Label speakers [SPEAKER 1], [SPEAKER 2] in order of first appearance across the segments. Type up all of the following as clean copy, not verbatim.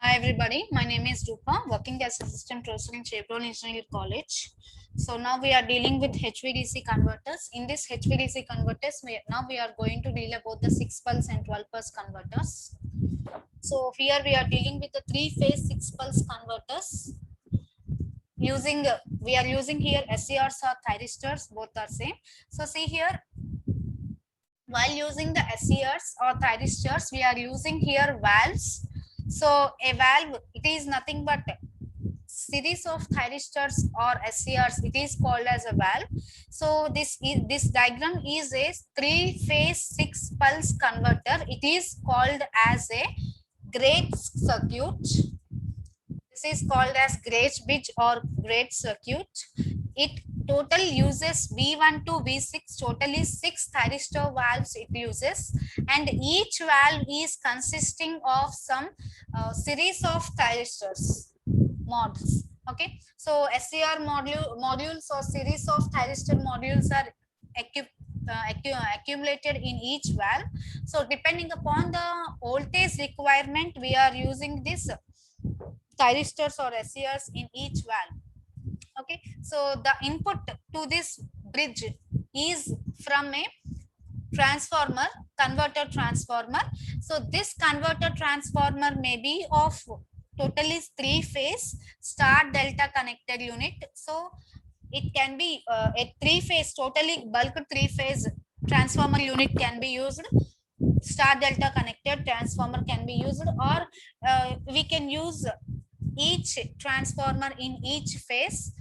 [SPEAKER 1] Hi everybody, my name is Rupa, working as assistant professor in Chevron Engineering College. So now we are dealing with HVDC converters. In this HVDC converters, we are going to deal about the 6 pulse and 12 pulse converters. So here we are dealing with the 3-phase 6 pulse converters. We are using here SERs or thyristors, both are same. So see here, while using the SERs or thyristors, we are using here valves. So a valve, it is nothing but series of thyristors or SCRs. It is called as a valve. So this diagram is a 3-phase 6 pulse converter. It is called as a great circuit. This is called as great bridge or great circuit. It total uses V1 to V6, totally 6 thyristor valves it uses, and each valve is consisting of some series of thyristors modules. Okay, so SCR modules or series of thyristor modules are accumulated in each valve. So depending upon the voltage requirement, we are using this thyristors or SCRs in each valve. Okay, so the input to this bridge is from a transformer, converter transformer. So this converter transformer may be of totally 3-phase star delta connected unit. So it can be a 3-phase, totally bulk 3-phase transformer unit can be used. Star delta connected transformer can be used, or we can use each transformer in each phase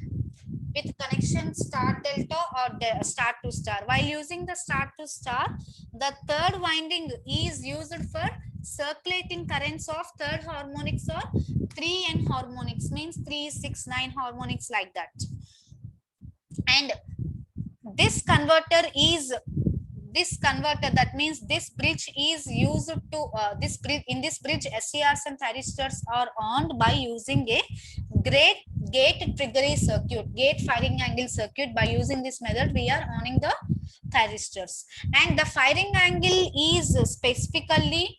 [SPEAKER 1] with connection star delta or star to star. While using the star to star, the third winding is used for circulating currents of third harmonics or 3n harmonics, means 3, 6, 9 harmonics, like that. And this converter, that means this bridge is used to in this bridge SCRs and thyristors are on by using a gate triggery circuit, gate firing angle circuit. By using this method, we are owning the thyristors, and the firing angle is specifically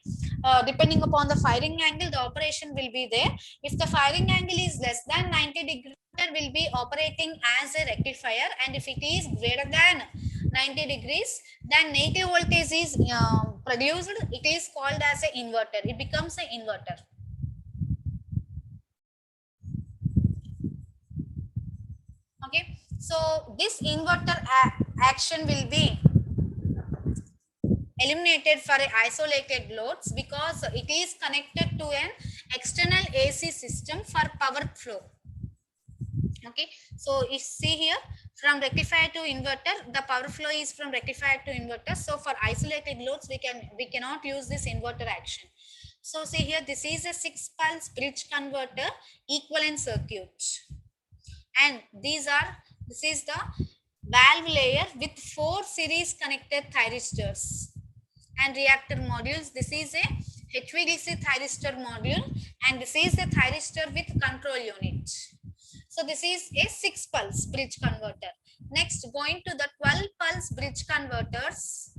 [SPEAKER 1] depending upon the firing angle, the operation will be there. If the firing angle is less than 90 degrees, will be operating as a rectifier, and if it is greater than 90 degrees, then negative voltage is produced. It is called as an inverter. It becomes an inverter. Okay, so this inverter action will be eliminated for isolated loads because it is connected to an external AC system for power flow. Okay, so you see here, from rectifier to inverter, the power flow is from rectifier to inverter. So for isolated loads, we cannot use this inverter action. So see here, this is a 6 pulse bridge converter equivalent circuit, and this is the valve layer with 4 series connected thyristors and reactor modules. This is a HVDC thyristor module, and this is a thyristor with control unit. So this is a 6 pulse bridge converter. Next, going to the 12 pulse bridge converters.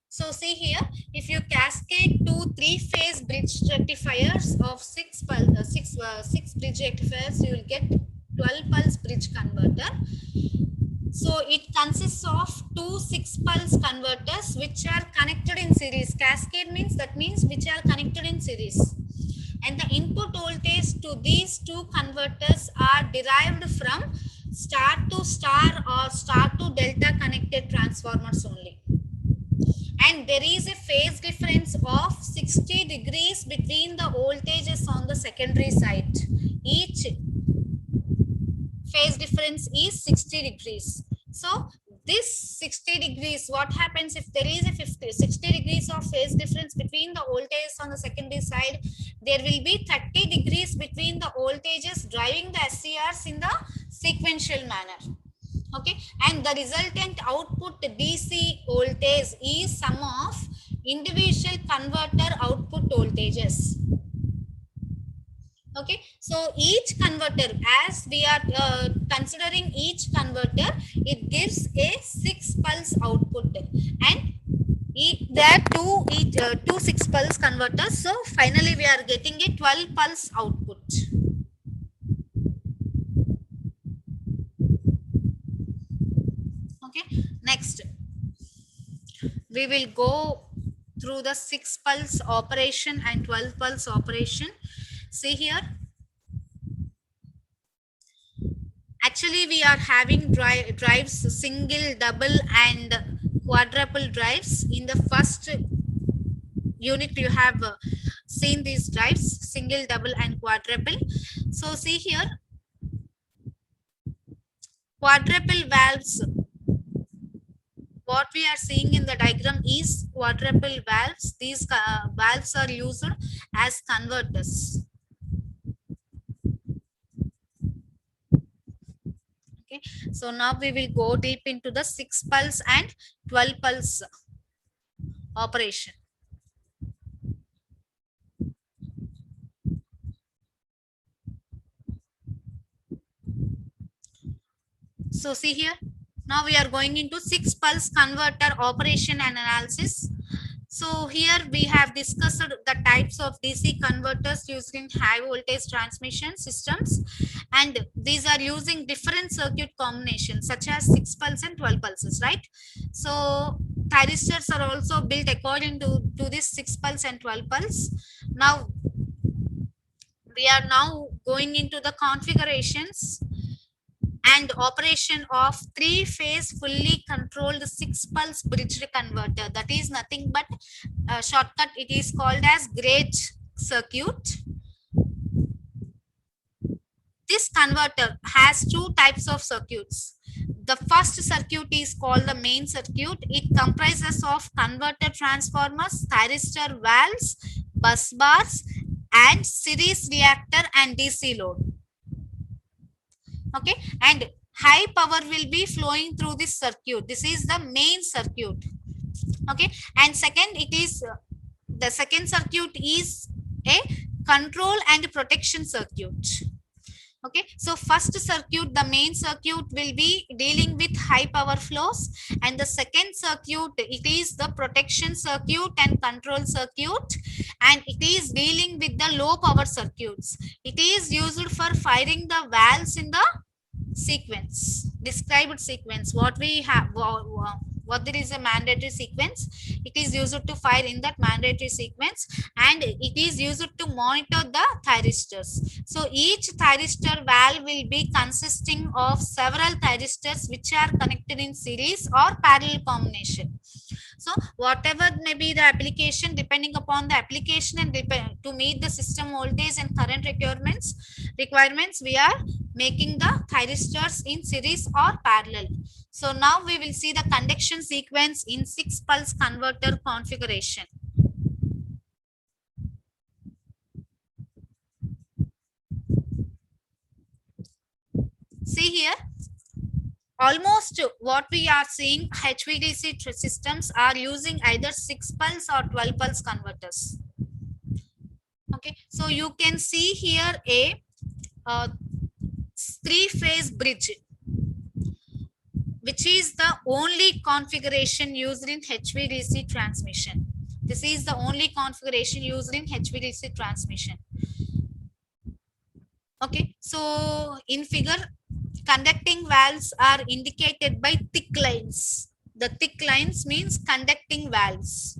[SPEAKER 1] So see here, if you cascade 2 3-phase bridge rectifiers of 6 bridge rectifiers, you will get 12 pulse bridge converter. So it consists of 2 6 pulse converters which are connected in series. Cascade means which are connected in series. And the input voltage to these 2 converters are derived from star to star or star to delta connected transformers only. And there is a phase difference of 60 degrees between the voltages on the secondary side. Each phase difference is 60 degrees. So this 60 degrees, what happens if there is a 60 degrees of phase difference between the voltages on the secondary side? There will be 30 degrees between the voltages driving the SCRs in the sequential manner. Okay, and the resultant output DC voltage is sum of individual converter output voltages. Okay, so each converter, as we are considering each converter, it gives a 6 pulse output, and there are two 6 pulse converters. So finally we are getting a 12 pulse output. Okay, next we will go through the 6 pulse operation and 12 pulse operation. See here, actually we are having drives single, double and quadruple drives. In the first unit you have seen these drives single, double and quadruple. So see here, quadruple valves, what we are seeing in the diagram is quadruple valves. These valves are used as converters. Okay, so now we will go deep into the 6 pulse and 12 pulse operation. So see here, now we are going into 6 pulse converter operation and analysis. So here we have discussed the types of DC converters used in high voltage transmission systems, and these are using different circuit combinations such as 6 pulse and 12 pulses, right? So thyristors are also built according to this 6 pulse and 12 pulse. Now we are now going into the configurations and operation of 3-phase fully controlled 6 pulse bridge converter. That is nothing but shortcut, it is called as gauge circuit. This converter has 2 types of circuits. The first circuit is called the main circuit. It comprises of converter transformers, thyristor valves, bus bars and series reactor and DC load. Okay, and high power will be flowing through this circuit. This is the main circuit. Okay, and second, it is the second circuit is a control and protection circuit. Okay, so first circuit, the main circuit will be dealing with high power flows, and the second circuit, it is the protection circuit and control circuit, and it is dealing with the low power circuits. It is used for firing the valves in the sequence, described sequence. What we have, what there is a mandatory sequence, it is used to fire in that mandatory sequence, and it is used to monitor the thyristors. So each thyristor valve will be consisting of several thyristors which are connected in series or parallel combination. So whatever may be the application, depending upon the application and to meet the system voltage and current requirements, we are making the thyristors in series or parallel. So now we will see the conduction sequence in 6 pulse converter configuration. See here, almost what we are seeing, HVDC systems are using either 6 pulse or 12 pulse converters. Okay, so you can see here a 3-phase bridge, which is the only configuration used in HVDC transmission. This is the only configuration used in HVDC transmission. Okay, so in figure, conducting valves are indicated by thick lines. The thick lines means conducting valves.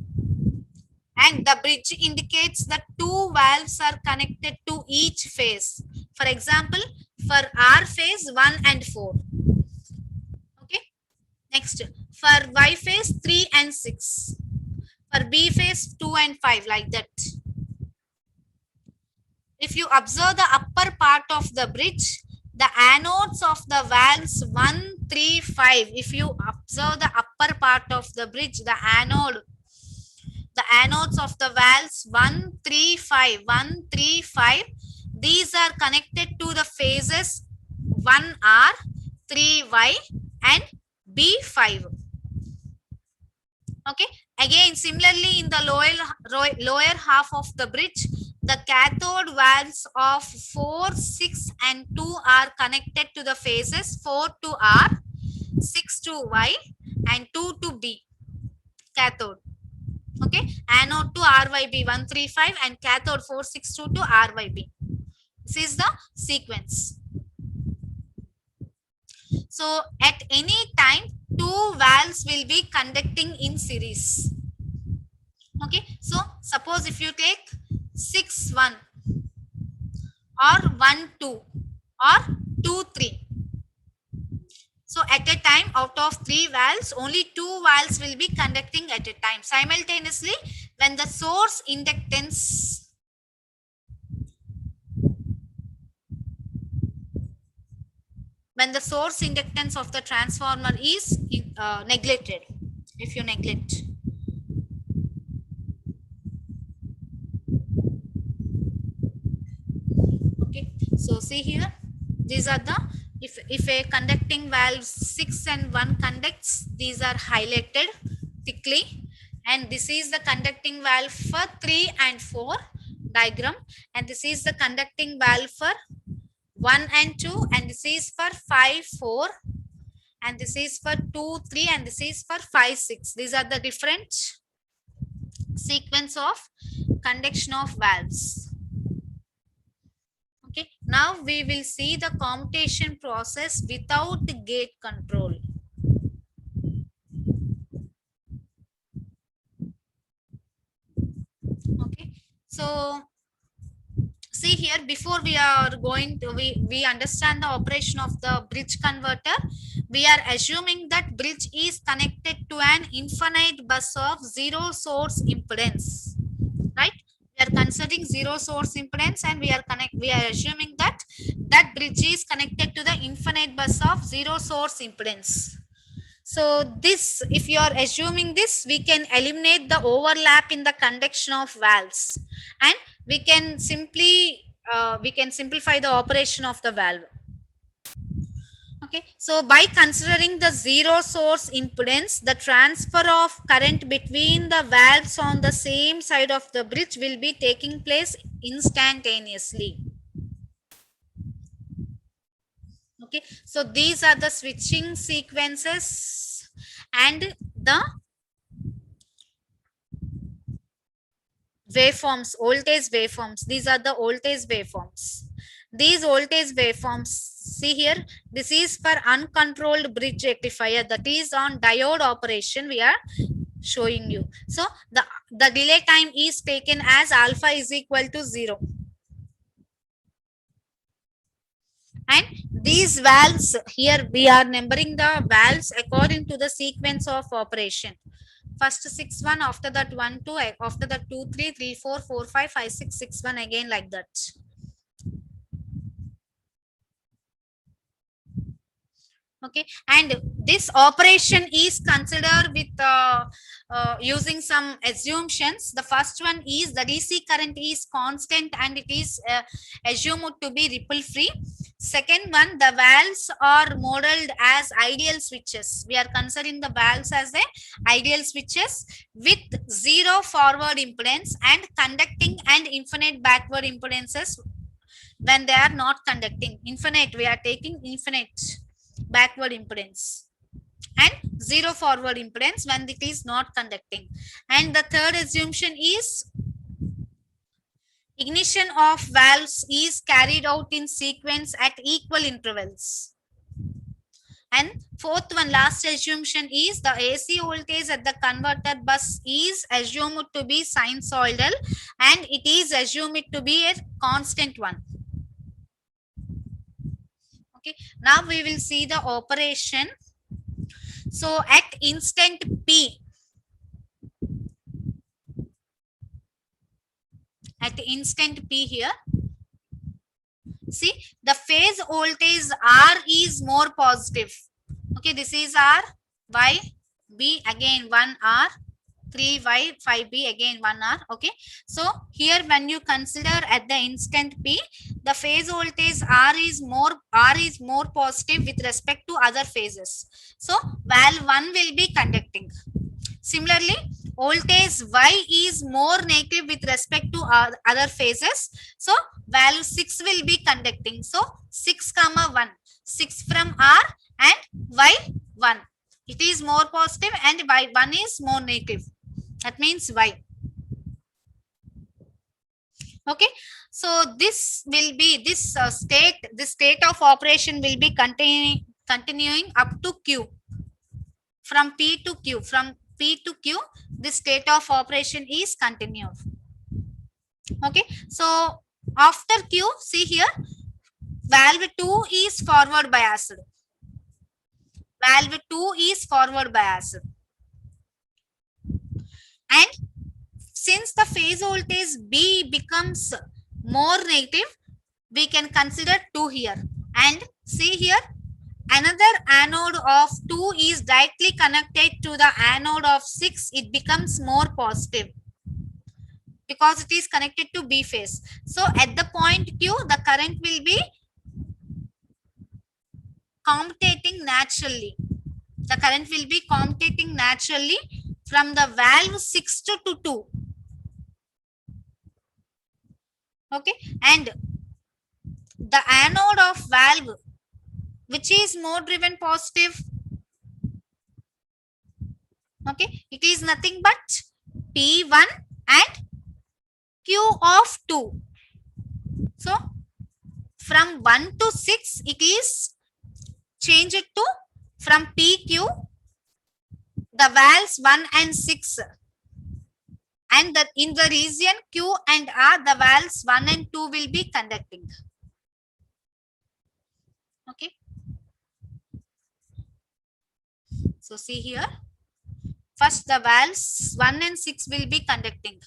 [SPEAKER 1] And the bridge indicates that 2 valves are connected to each phase. For example, for R phase 1 and 4. Okay. Next, for Y phase 3 and 6. For B phase 2 and 5, like that. If you observe the upper part of the bridge, the anodes of the valves 1, 3, 5. If you observe the upper part of the bridge, the anodes of the valves 1, 3, 5, 1, 3, 5. These are connected to the phases 1R, 3Y and B5. Okay. Again, similarly in the lower half of the bridge, the cathode valves of 4, 6 and 2 are connected to the phases 4 to R, 6 to Y and 2 to B cathode. Okay, anode to RYB 135 and cathode 462 to RYB. This is the sequence. So at any time, two valves will be conducting in series. Okay, so suppose if you take 6 1 or 1 2 or 2 3. So at a time, out of 3 valves, only 2 valves will be conducting at a time. Simultaneously, when the source inductance of the transformer is neglected, if you neglect. Okay, so see here, these are the, if a conducting valve 6 and 1 conducts, these are highlighted thickly, and this is the conducting valve for 3 and 4 diagram, and this is the conducting valve for 1 and 2, and this is for 5 4, and this is for 2 3, and this is for 5 6. These are the different sequence of conduction of valves. Okay, now we will see the commutation process without gate control. Okay, so see here, before we are going to, we understand the operation of the bridge converter. We are assuming that bridge is connected to an infinite bus of zero source impedance, right? We are considering zero source impedance, and we are assuming that bridge is connected to the infinite bus of zero source impedance. So this, if you are assuming this, we can eliminate the overlap in the conduction of valves, and we can simplify the operation of the valve. Okay, so by considering the zero source impedance, the transfer of current between the valves on the same side of the bridge will be taking place instantaneously. Okay, so these are the switching sequences and the waveforms, voltage waveforms. These are the voltage waveforms. These voltage waveforms, see here, this is for uncontrolled bridge rectifier, that is on diode operation we are showing you. So the delay time is taken as alpha is equal to 0. And these valves, here we are numbering the valves according to the sequence of operation. First 6 1, after that 1 2, after that 2 3 3 4 4 5 5 6 6 1, again like that. Okay, and this operation is considered with using some assumptions. The first one is the DC current is constant and it is assumed to be ripple free. Second one, the valves are modeled as ideal switches. We are considering the valves as a ideal switches with zero forward impedance and conducting and infinite backward impedances when they are not conducting. Infinite, we are taking infinite backward impedance and zero forward impedance when it is not conducting. And the third assumption is ignition of valves is carried out in sequence at equal intervals. And fourth one, last assumption is the AC voltage at the converter bus is assumed to be sinusoidal and it is assumed to be a constant one. Okay, now we will see the operation. So at instant P, here, see the phase voltage R is more positive. Okay, this is R, Y, B, again 1 R, 3Y, 5B, again 1 R. Okay, so here when you consider at the instant P, the phase voltage R is more positive with respect to other phases. So valve 1 will be conducting. Similarly, voltage Y is more negative with respect to other phases. So valve 6 will be conducting. So 6 comma 1, 6 from R and Y 1. It is more positive and Y 1 is more negative. That means Y. Okay, so this will be this state of operation will be continuing up to Q. From P to Q, from P to Q, this state of operation is continued. Okay, so after Q, see here, valve 2 is forward biased. Valve 2 is forward biased. And since the phase voltage B becomes more negative, we can consider 2 here. And see here, another anode of 2 is directly connected to the anode of 6. It becomes more positive because it is connected to B phase. So at the point Q, the current will be commutating naturally. The current will be commutating naturally from the valve 6 to 2. Okay, and the anode of valve, which is more driven positive, okay, it is nothing but P1 and Q of 2. So from 1 to 6, it is changed to, from PQ, the valves 1 and 6, and that in the region Q and R, the valves 1 and 2 will be conducting. Okay, so see here, first the valves 1 and 6 will be conducting.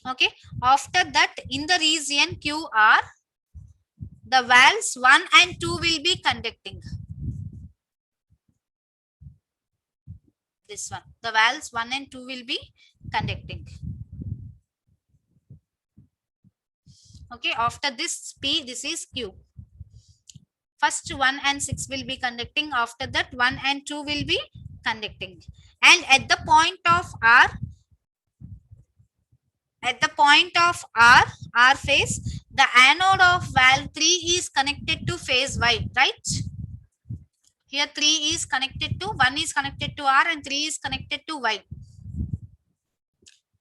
[SPEAKER 1] Okay, after that in the region QR, the valves 1 and 2 will be conducting. This one, the valves 1 and 2 will be conducting. Okay, after this P, this is Q. First 1 and 6 will be conducting, after that 1 and 2 will be conducting. And at the point of R, R phase, the anode of valve 3 is connected to phase Y, right? Here 3 is connected to, 1 is connected to R and 3 is connected to Y.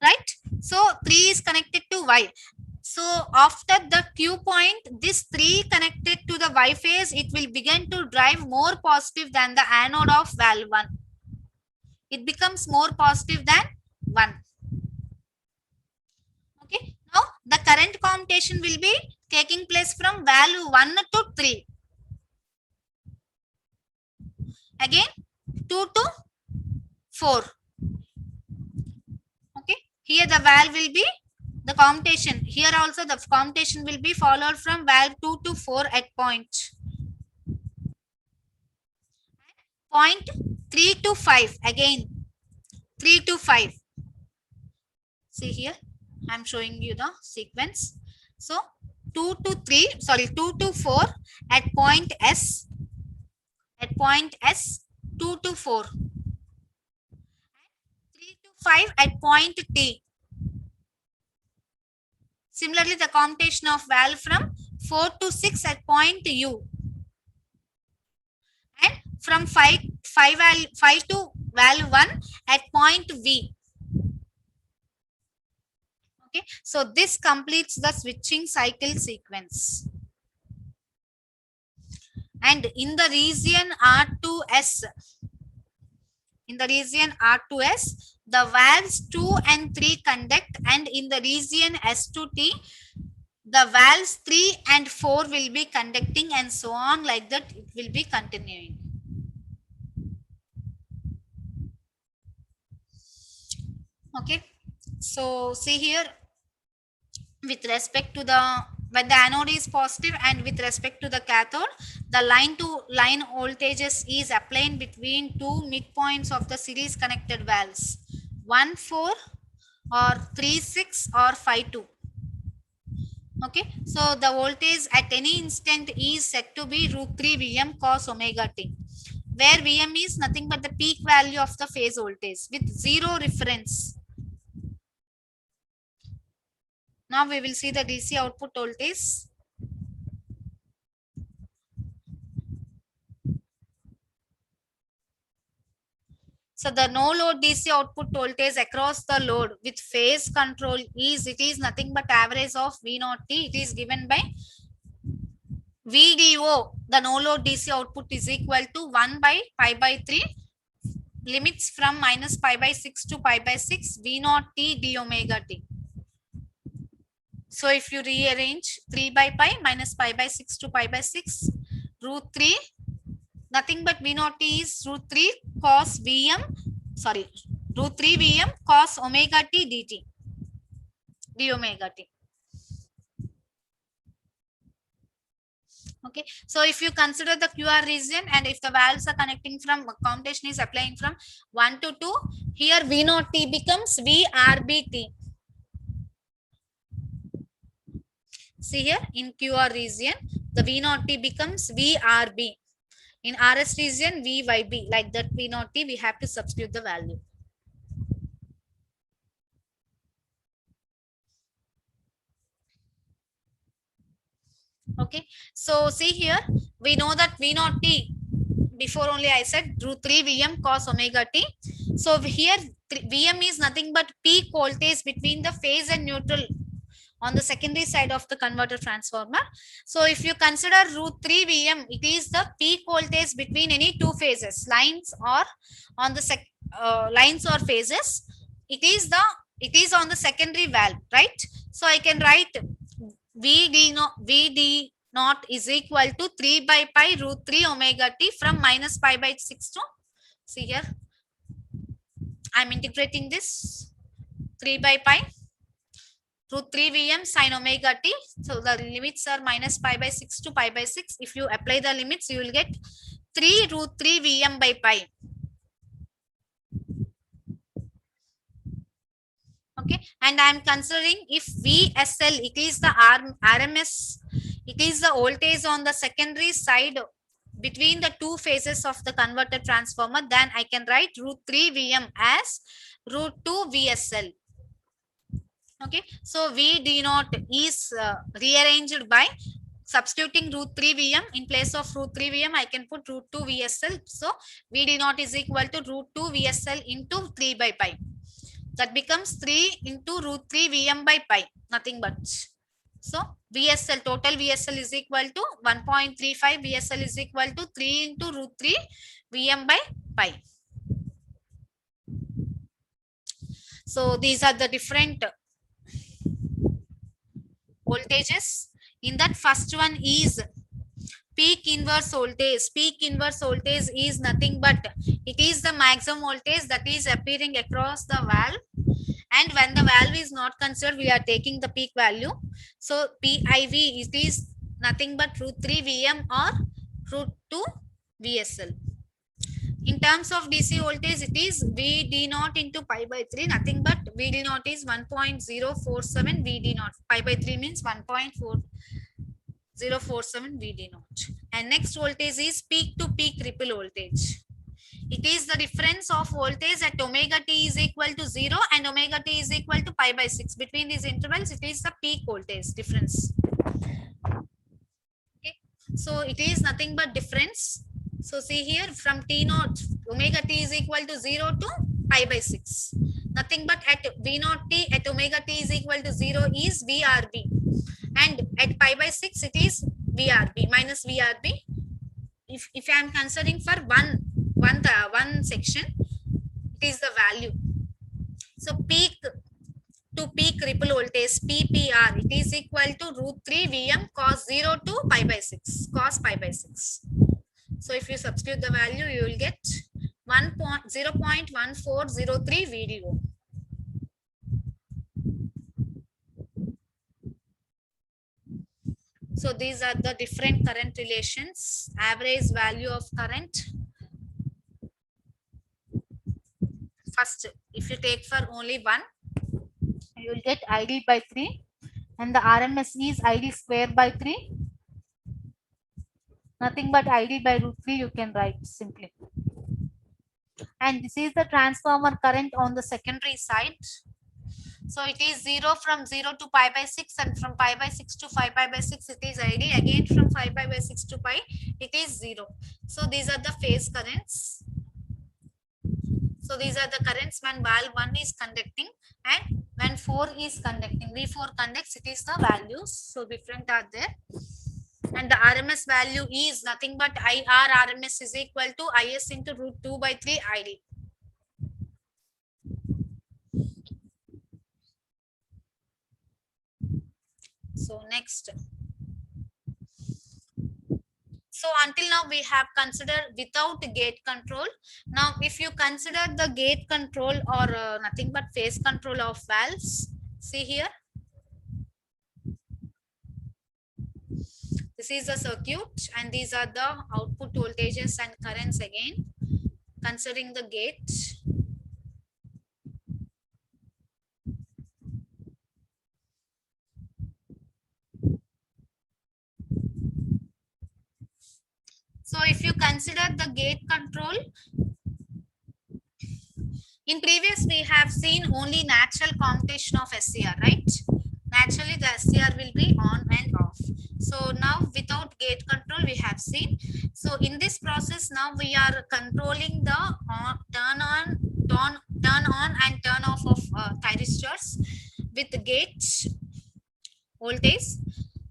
[SPEAKER 1] Right? So 3 is connected to Y. So after the Q point, this 3 connected to the Y phase, it will begin to drive more positive than the anode of valve 1. It becomes more positive than 1. Okay. Now the current commutation will be taking place from valve 1 to 3. Again 2 to 4. Okay. Here the valve will be the commutation. Here also the commutation will be followed from valve 2 to 4 at point 3 to 5. Again 3 to 5. See here, I am showing you the sequence. So 2 to 3, sorry, 2 to 4 at point S. At point S, 2 to 4. 3 to 5 at point T. Similarly, the commutation of valve from 4 to 6 at point U. And from 5 to valve 1 at point V. Okay, so this completes the switching cycle sequence. And in the region R2S, the valves 2 and 3 conduct, and in the region S2T, the valves 3 and 4 will be conducting, and so on, like that it will be continuing. Okay, so see here, with respect to the, when the anode is positive and with respect to the cathode, the line to line voltages is applied between two midpoints of the series connected valves, 1 4 or 3 6 or 5 2. Okay, so the voltage at any instant is set to be √3 Vm cos omega t, where Vm is nothing but the peak value of the phase voltage with zero reference. Now we will see the DC output voltage. So the no load DC output voltage across the load with phase control it is nothing but average of V0 T. It is given by VDO. The no load DC output is equal to 1 by pi by 3 limits from minus pi by 6 to pi by 6 V0 T d omega T. So if you rearrange 3 by pi minus pi by 6 to pi by 6 root 3, nothing but V0 T is root 3 cos Vm, sorry, root 3 Vm cos omega T dt, d omega T. Okay, so if you consider the QR region and if the valves are connecting from commutation is applying from 1 to 2, here V0 T becomes VRBT. See here in QR region, the V0 T becomes VRB. In RS region, VYB. Like that V0 T, we have to substitute the value. Okay, so see here, we know that V0 T, before only I said root 3 Vm cos omega T. So here Vm is nothing but peak voltage between the phase and neutral on the secondary side of the converter transformer. So if you consider root 3 Vm, it is the peak voltage between any two phases, lines or on the lines or phases. It is on the secondary valve, right? So I can write VD naught is equal to 3 by pi root 3 omega T from minus pi by 6 to, see here, I'm integrating this 3 by pi root 3 Vm sin omega T. So the limits are minus pi by 6 to pi by 6. If you apply the limits, you will get 3 root 3 Vm by pi. Okay, and I am considering if VSL, it is the RMS, it is the voltage on the secondary side between the two phases of the converter transformer, then I can write root 3 Vm as root 2 VSL. Okay, so VD naught is rearranged by substituting root 3 Vm. In place of root 3 Vm, I can put root 2 VSL. So VD naught is equal to root 2 VSL into 3 by pi. That becomes 3 into root 3 Vm by pi, nothing but. So VSL, total VSL is equal to 1.35, VSL is equal to 3 into root 3 Vm by pi. So these are the different voltages. In that, first one is peak inverse voltage. Peak inverse voltage is nothing but it is the maximum voltage that is appearing across the valve, and when the valve is not considered, we are taking the peak value. So PIV, it is nothing but root 3 Vm or root 2 VSL. In terms of DC voltage, it is VD naught into pi by 3, nothing but VD naught is 1.047 VD naught. Pi by 3 means 1.4047 VD naught. And next voltage is peak to peak ripple voltage. It is the difference of voltage at omega T is equal to 0 and omega T is equal to pi by 6. Between these intervals, it is the peak voltage difference. Okay, so it is nothing but difference. So see here, from T naught, omega T is equal to 0 to pi by 6. Nothing but at V naught T, at omega T is equal to 0 is VRB. And at pi by 6, it is VRB minus VRB. If I am considering for one section, it is the value. So peak to peak ripple voltage, PPR, it is equal to root 3 Vm cos 0 to pi by 6, cos pi by 6. So if you substitute the value, you will get 0.1403 VDO. So these are the different current relations. Average value of current. First, if you take for only one, you will get ID by 3, and the RMS is ID square by 3. Nothing but ID by root 3 you can write simply. And this is the transformer current on the secondary side. So it is 0 from 0 to pi by 6, and from pi by 6 to 5 pi by 6 it is ID. Again from 5 pi by 6 to pi it is 0. So these are the phase currents. So these are the currents when valve 1 is conducting and when 4 is conducting. V4 conducts, it is the values. So different are there. And the RMS value is nothing but IR RMS is equal to IS into root 2 by 3 ID. So next. So until now we have considered without gate control. Now if you consider the gate control or nothing but phase control of valves, see here. This is the circuit and these are the output voltages and currents again, considering the gate. So if you consider the gate control, in previous we have seen only natural commutation of SCR, right? Naturally the SCR will be on and off. So now without gate control we have seen. So in this process now we are controlling the turn on and turn off of thyristors with the gate voltage.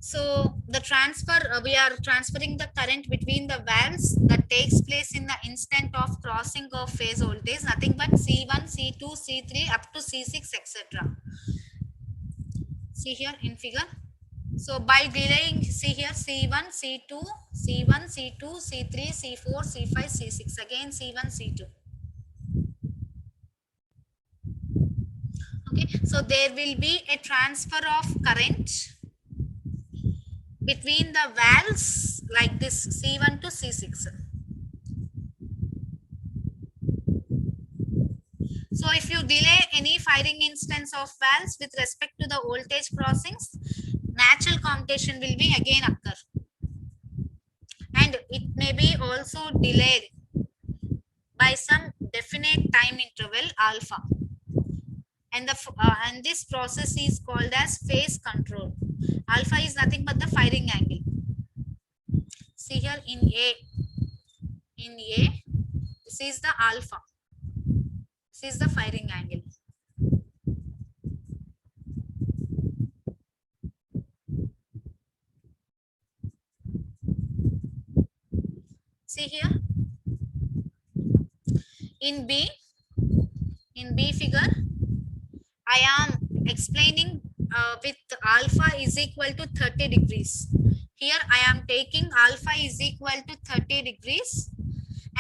[SPEAKER 1] So the transfer, we are transferring the current between the valves that takes place in the instant of crossing of phase voltage, nothing but C1, C2, C3 up to C6, etc. See here in figure. So by delaying, see here C1, C2, C1, C2, C3, C4, C5, C6, again C1, C2. Okay, so there will be a transfer of current between the valves like this C1 to C6. So if you delay any firing instance of valves with respect to the voltage crossings, natural commutation will be again occur. And it may be also delayed by some definite time interval alpha. And this process is called as phase control. Alpha is nothing but the firing angle. See here in A, this is the alpha. This is the firing angle. See here in B figure, I am explaining with alpha is equal to 30 degrees. Here I am taking alpha is equal to 30 degrees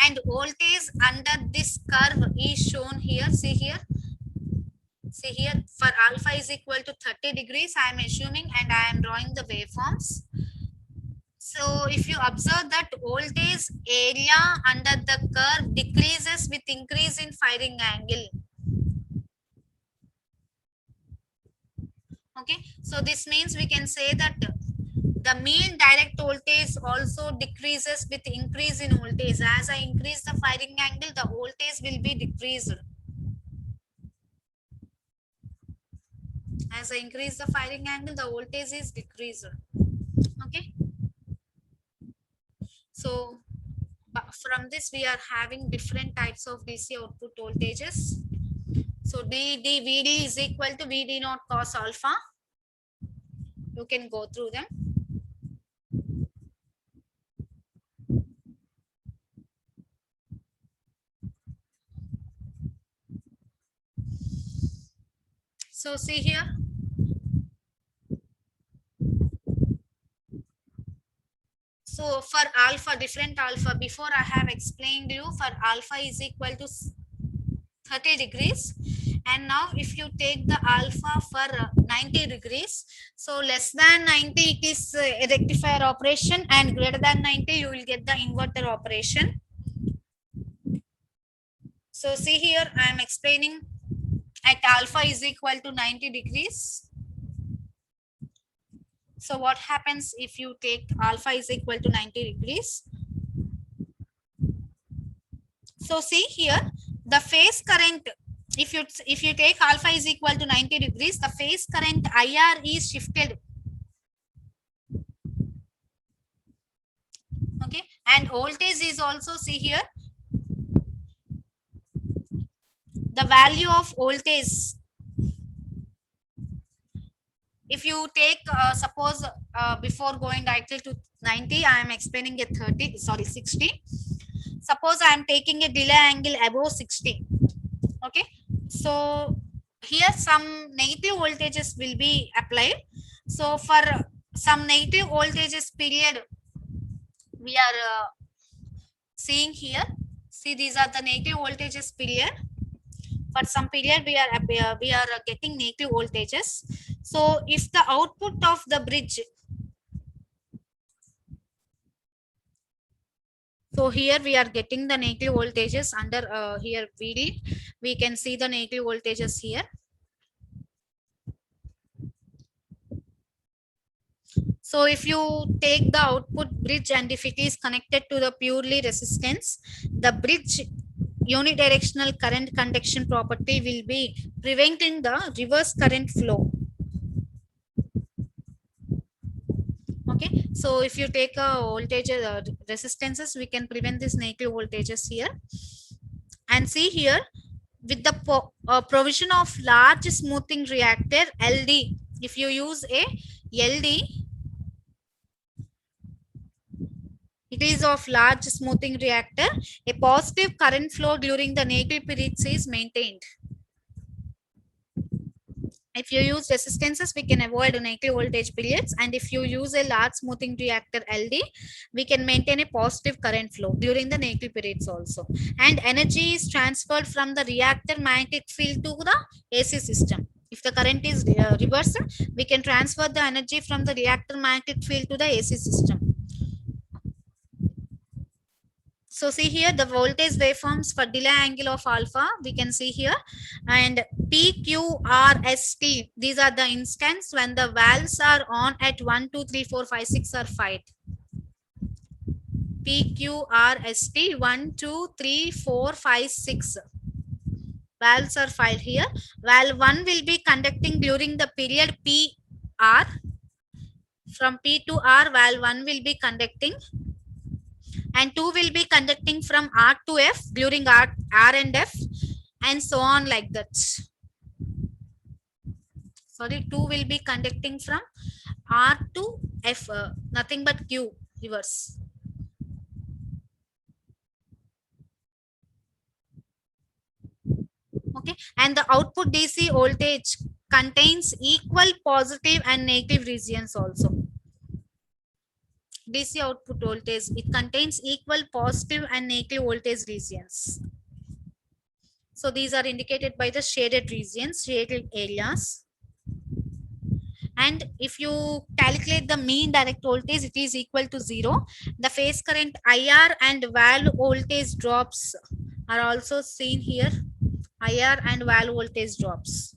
[SPEAKER 1] and voltage under this curve is shown here. See here. See here, for alpha is equal to 30 degrees, I am assuming, and I am drawing the waveforms. So if you observe that voltage area under the curve decreases with increase in firing angle. Okay, so this means we can say that the mean direct voltage also decreases with increase in voltage. As I increase the firing angle, the voltage will be decreased. As I increase the firing angle, the voltage is decreased. Okay. So from this we are having different types of DC output voltages. So VD is equal to VD naught cos alpha. You can go through them. So see here. So for alpha, different alpha, before I have explained you, for alpha is equal to 30 degrees. And now if you take the alpha for 90 degrees, so less than 90 it is a rectifier operation, and greater than 90 you will get the inverter operation. So see here I am explaining at alpha is equal to 90 degrees. So what happens if you take alpha is equal to 90 degrees? So see here, the phase current, if you take alpha is equal to 90 degrees, the phase current IR is shifted. Okay, and voltage is also, see here, the value of voltage, if you take suppose before going directly to 90, I am explaining a 30, sorry, 60. Suppose I am taking a delay angle above 60. Okay, so here some negative voltages will be applied. So for some negative voltages period, we are seeing here, see, these are the negative voltages period. For some period we are getting negative voltages. So if the output of the bridge, so here we are getting the negative voltages under here VD, we can see the negative voltages here. So if you take the output bridge and if it is connected to the purely resistance, the bridge unidirectional current conduction property will be preventing the reverse current flow. Okay, so if you take a voltage resistances, we can prevent this negative voltages here. And see here, with the provision of large smoothing reactor LD, if you use a LD, it is of large smoothing reactor, a positive current flow during the negative periods is maintained. If you use resistances, we can avoid negative voltage periods, and if you use a large smoothing reactor LD, we can maintain a positive current flow during the negative periods also. And energy is transferred from the reactor magnetic field to the AC system. If the current is reversed, we can transfer the energy from the reactor magnetic field to the AC system. So see here the voltage waveforms for delay angle of alpha, we can see here, and PQRST, these are the instants when the valves are on at 1, 2, 3, 4, 5, 6 or 5. PQRST 1, 2, 3, 4, 5, 6. Valves are filed here. Valve 1 will be conducting during the period PR. From P to R, valve 1 will be conducting, and 2 will be conducting from R to F during R and F, and so on like that. Sorry, 2 will be conducting from R to F, nothing but Q, reverse. Okay, and the output DC voltage contains equal positive and negative regions also. DC output voltage, it contains equal positive and negative voltage regions. So these are indicated by the shaded regions, shaded areas. And if you calculate the mean direct voltage, it is equal to 0. The phase current IR and valve voltage drops are also seen here. IR and valve voltage drops.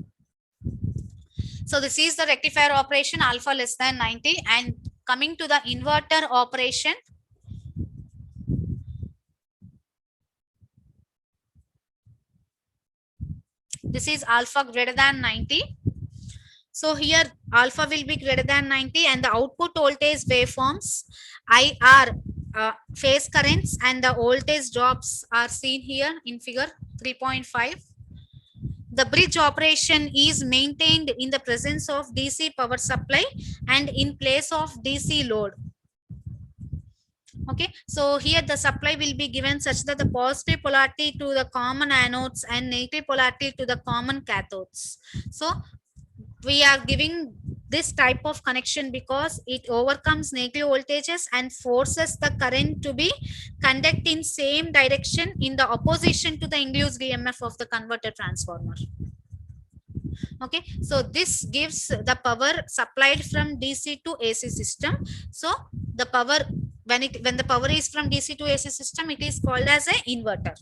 [SPEAKER 1] So this is the rectifier operation, alpha less than 90. And coming to the inverter operation, this is alpha greater than 90. So here alpha will be greater than 90, and the output voltage waveforms IR, phase currents and the voltage drops are seen here in figure 3.5. The bridge operation is maintained in the presence of DC power supply and in place of DC load. Okay, so here the supply will be given such that the positive polarity to the common anodes and negative polarity to the common cathodes. So we are giving this type of connection because it overcomes negative voltages and forces the current to be conduct in same direction in the opposition to the induced EMF of the converter transformer. Okay, so this gives the power supplied from DC to AC system. So the power, when the power is from DC to AC system, it is called as a inverter.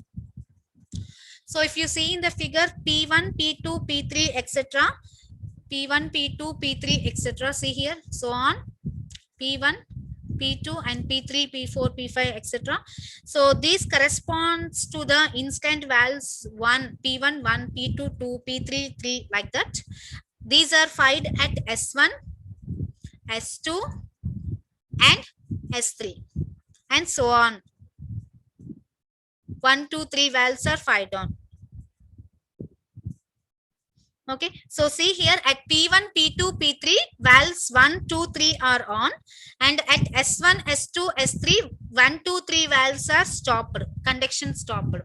[SPEAKER 1] So if you see in the figure, P1, P2, P3, etc. P1, P2, P3, etc. See here, so on. P1, P2 and P3, P4, P5, etc. So this corresponds to the instant valves 1, P1, 1, P2, 2, P3, 3, like that. These are fired at S1, S2 and S3 and so on. 1, 2, 3 valves are fired on. Okay, so see here at P1, P2, P3, valves 1, 2, 3 are on, and at S1, S2, S3, 1, 2, 3 valves are stopped, conduction stopped.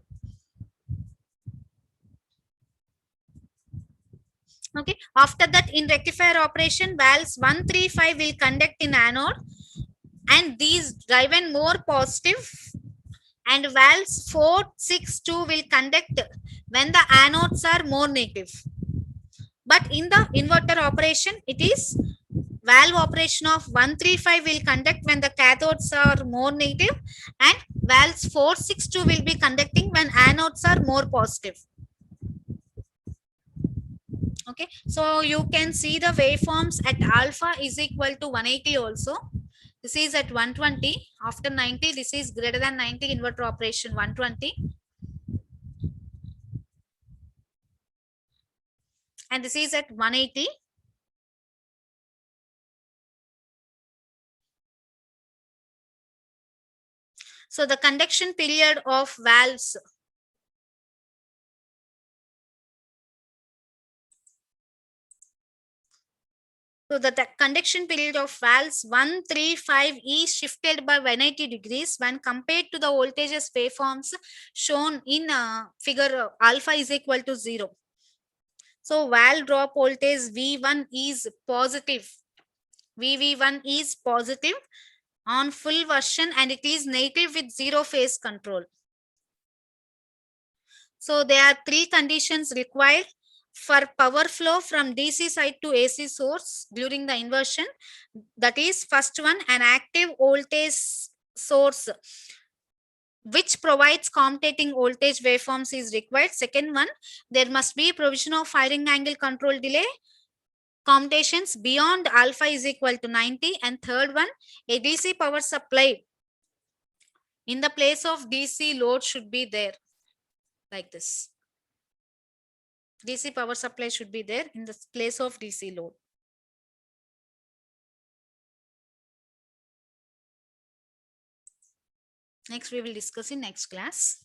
[SPEAKER 1] Okay, after that in rectifier operation, valves 1, 3, 5 will conduct in anode, and these driven more positive, and valves 4, 6, 2 will conduct when the anodes are more negative. But in the inverter operation, it is valve operation of 135 will conduct when the cathodes are more negative, and valves 462 will be conducting when anodes are more positive. Okay, so you can see the waveforms at alpha is equal to 180 also. This is at 120. After 90, this is greater than 90, inverter operation 120. And this is at 180. So the conduction period of valves, so the conduction period of valves 1, 3, 5 is shifted by 180 degrees when compared to the voltages waveforms shown in figure alpha is equal to 0. So valve drop voltage V1 is positive. VV1 is positive on full version, and it is negative with 0 phase control. So there are three conditions required for power flow from DC side to AC source during the inversion. That is, first one, an active voltage source which provides commutating voltage waveforms is required. Second one, there must be provision of firing angle control delay commutations beyond alpha is equal to 90. And third one, a DC power supply in the place of DC load should be there, like this. DC power supply should be there in the place of DC load. Next, we will discuss in next class.